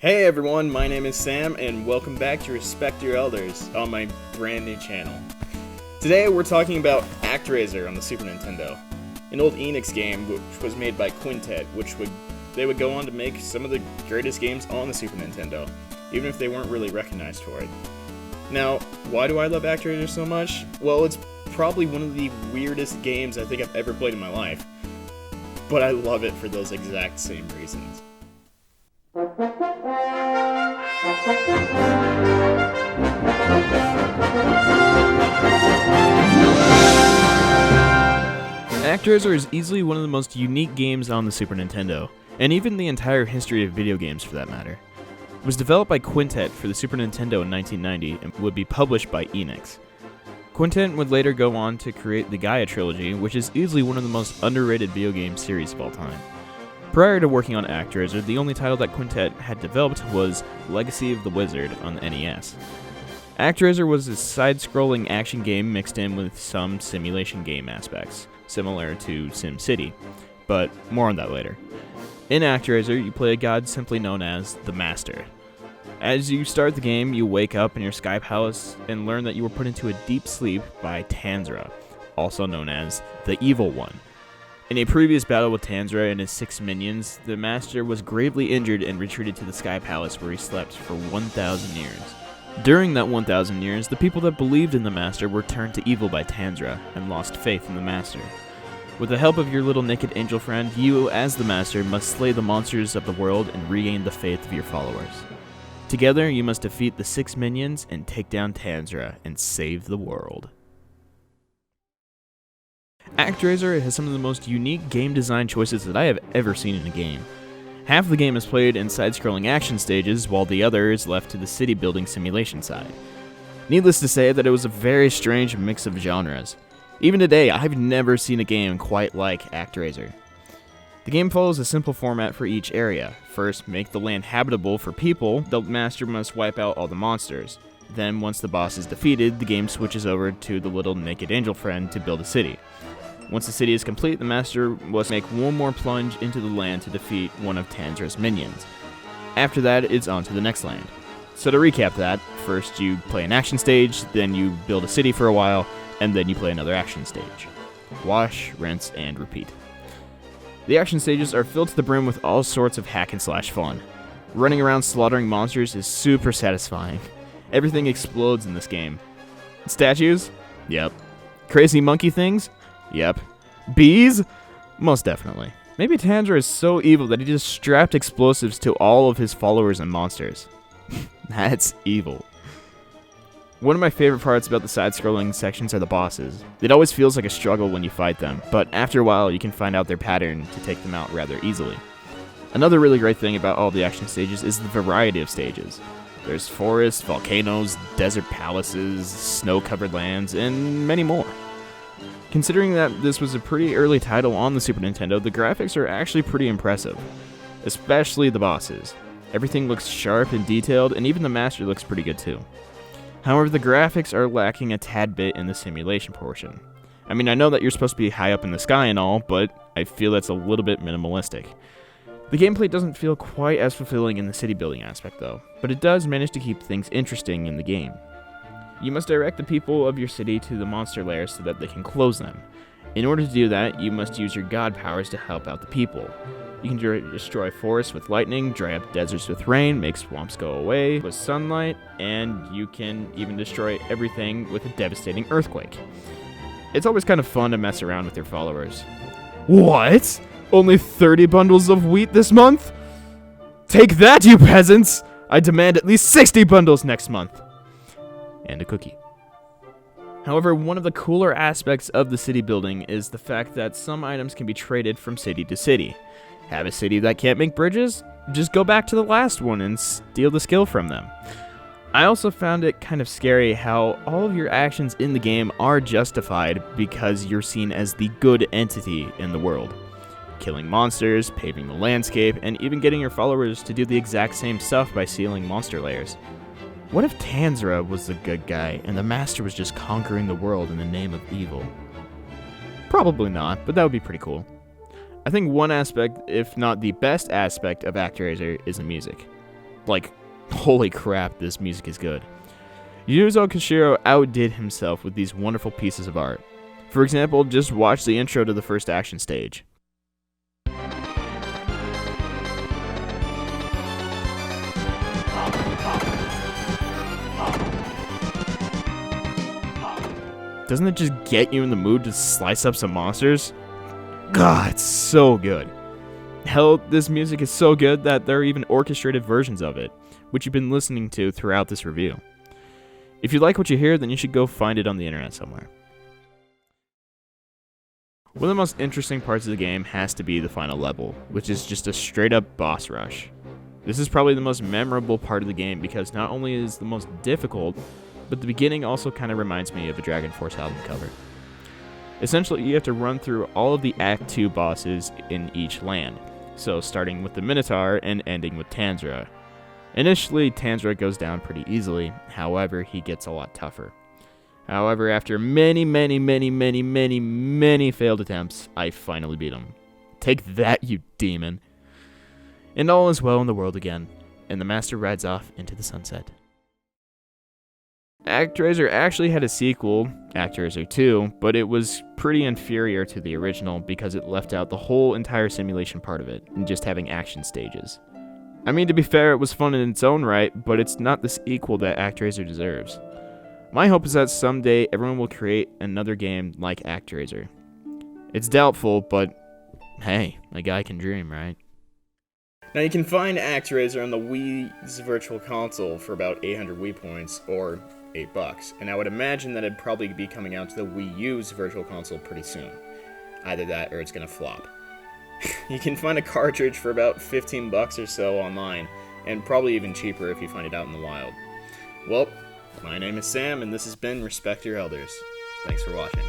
Hey everyone, my name is Sam, and welcome back to Respect Your Elders on my brand new channel. Today we're talking about Actraiser on the Super Nintendo, an old Enix game which was made by Quintet, they would go on to make some of the greatest games on the Super Nintendo, even if they weren't really recognized for it. Now, why do I love Actraiser so much? Well, it's probably one of the weirdest games I think I've ever played in my life, but I love it for those exact same reasons. Actraiser is easily one of the most unique games on the Super Nintendo, and even the entire history of video games for that matter. It was developed by Quintet for the Super Nintendo in 1990 and would be published by Enix. Quintet would later go on to create the Gaia trilogy, which is easily one of the most underrated video game series of all time. Prior to working on Actraiser, the only title that Quintet had developed was Legacy of the Wizard on the NES. Actraiser was a side-scrolling action game mixed in with some simulation game aspects, similar to SimCity, but more on that later. In Actraiser, you play a god simply known as the Master. As you start the game, you wake up in your sky palace and learn that you were put into a deep sleep by Tanzra, also known as the Evil One. In a previous battle with Tanzra and his 6 minions, the Master was gravely injured and retreated to the Sky Palace where he slept for 1,000 years. During that 1,000 years, the people that believed in the Master were turned to evil by Tanzra and lost faith in the Master. With the help of your little naked angel friend, you, as the Master, must slay the monsters of the world and regain the faith of your followers. Together, you must defeat the 6 minions and take down Tanzra and save the world. Actraiser has some of the most unique game design choices that I have ever seen in a game. Half the game is played in side-scrolling action stages, while the other is left to the city-building simulation side. Needless to say that it was a very strange mix of genres. Even today, I've never seen a game quite like Actraiser. The game follows a simple format for each area. First, make the land habitable for people, the Master must wipe out all the monsters. Then, once the boss is defeated, the game switches over to the little naked angel friend to build a city. Once the city is complete, the Master must make one more plunge into the land to defeat one of Tanzra's minions. After that, it's on to the next land. So to recap that, first you play an action stage, then you build a city for a while, and then you play another action stage. Wash, rinse, and repeat. The action stages are filled to the brim with all sorts of hack and slash fun. Running around slaughtering monsters is super satisfying. Everything explodes in this game. Statues? Yep. Crazy monkey things? Yep. Bees? Most definitely. Maybe Tanzra is so evil that he just strapped explosives to all of his followers and monsters. That's evil. One of my favorite parts about the side-scrolling sections are the bosses. It always feels like a struggle when you fight them, but after a while you can find out their pattern to take them out rather easily. Another really great thing about all the action stages is the variety of stages. There's forests, volcanoes, desert palaces, snow-covered lands, and many more. Considering that this was a pretty early title on the Super Nintendo, the graphics are actually pretty impressive, especially the bosses. Everything looks sharp and detailed, and even the Master looks pretty good too. However, the graphics are lacking a tad bit in the simulation portion. I mean, I know that you're supposed to be high up in the sky and all, but I feel that's a little bit minimalistic. The gameplay doesn't feel quite as fulfilling in the city building aspect though, but it does manage to keep things interesting in the game. You must direct the people of your city to the monster lairs so that they can close them. In order to do that, you must use your god powers to help out the people. You can destroy forests with lightning, dry up deserts with rain, make swamps go away with sunlight, and you can even destroy everything with a devastating earthquake. It's always kind of fun to mess around with your followers. What? Only 30 bundles of wheat this month? Take that, you peasants! I demand at least 60 bundles next month. And a cookie. However, one of the cooler aspects of the city building is the fact that some items can be traded from city to city. Have a city that can't make bridges? Just go back to the last one and steal the skill from them. I also found it kind of scary how all of your actions in the game are justified because you're seen as the good entity in the world. Killing monsters, paving the landscape, and even getting your followers to do the exact same stuff by sealing monster layers. What if Tanzra was the good guy and the Master was just conquering the world in the name of evil? Probably not, but that would be pretty cool. I think one aspect, if not the best aspect of Actraiser, is the music. Like, holy crap, this music is good. Yuzo Koshiro outdid himself with these wonderful pieces of art. For example, just watch the intro to the first action stage. Doesn't it just get you in the mood to slice up some monsters? God, it's so good. Hell, this music is so good that there are even orchestrated versions of it, which you've been listening to throughout this review. If you like what you hear, then you should go find it on the internet somewhere. One of the most interesting parts of the game has to be the final level, which is just a straight up boss rush. This is probably the most memorable part of the game because not only is it the most difficult, but the beginning also kind of reminds me of a Dragon Force album cover. Essentially, you have to run through all of the Act 2 bosses in each land, so starting with the Minotaur and ending with Tanzra. Initially, Tanzra goes down pretty easily, however, he gets a lot tougher. However, after many failed attempts, I finally beat him. Take that, you demon! And all is well in the world again, and the master rides off into the sunset. Actraiser actually had a sequel, Actraiser 2, but it was pretty inferior to the original because it left out the whole entire simulation part of it, and just having action stages. I mean, to be fair, it was fun in its own right, but it's not the sequel that Actraiser deserves. My hope is that someday everyone will create another game like Actraiser. It's doubtful, but hey, a guy can dream, right? Now you can find Actraiser on the Wii's Virtual Console for about 800 Wii points, or $8, and I would imagine that it'd probably be coming out to the Wii U's Virtual Console pretty soon. Either that or it's gonna flop. You can find a cartridge for about $15 or so online, and probably even cheaper if you find it out in the wild. Well, my name is Sam, and this has been Respect Your Elders. Thanks for watching.